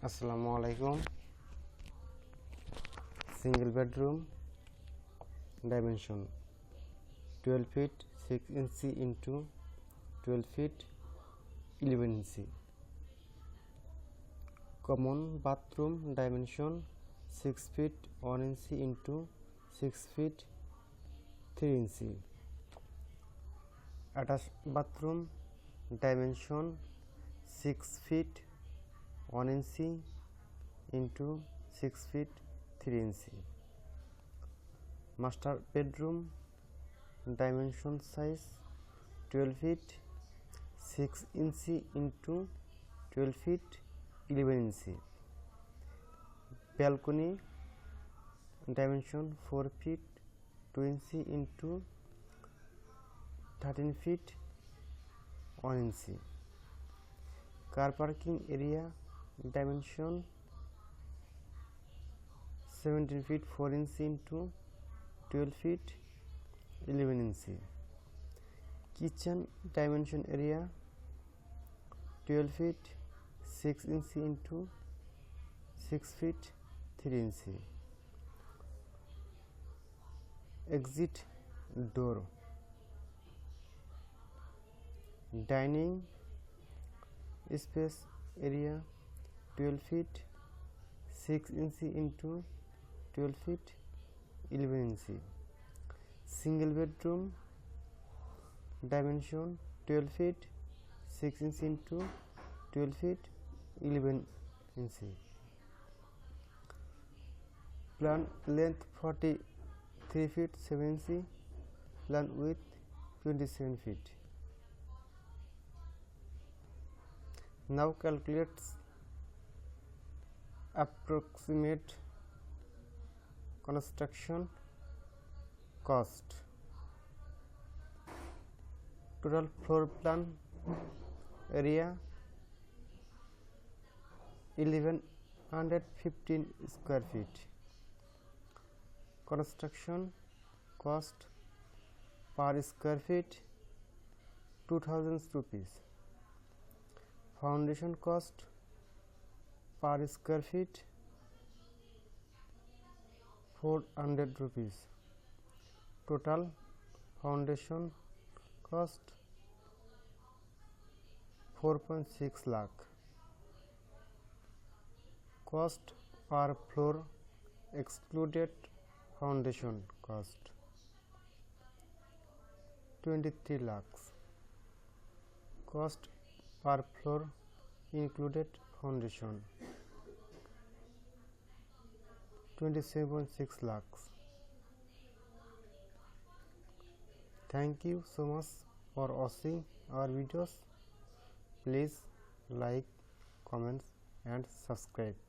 Assalamu alaikum. Single bedroom, dimension 12 feet 6 inch into 12 feet 11 inch. Common bathroom dimension 6 feet 1 inch into 6 feet 3 inch. Attached bathroom dimension 6 feet 1 inch into 6 feet 3 inch. Master bedroom dimension size 12 feet 6 inch into 12 feet 11 inch. Balcony dimension 4 feet 2 inch into 13 feet 1 inch. Car parking area dimension 17 feet 4 inch into 12 feet 11 inch. Kitchen dimension area 12 feet 6 inch into 6 feet 3 inch. Exit door. Dining space area 12 feet 6 inch into 12 feet 11 inch. Single bedroom dimension 12 feet 6 inch into 12 feet 11 inch. Plan length 43 feet 7 inch. Plan width 27 feet. Now calculate approximate construction cost. Total floor plan area 1115 square feet. Construction cost per square feet 2000 rupees. Foundation cost per square feet 400 rupees. Total foundation cost 4.6 lakh. Cost per floor excluded foundation cost 23 lakhs. Cost per floor included foundation 27.6 lakhs. Thank you so much for watching our videos. Please like, comment and subscribe.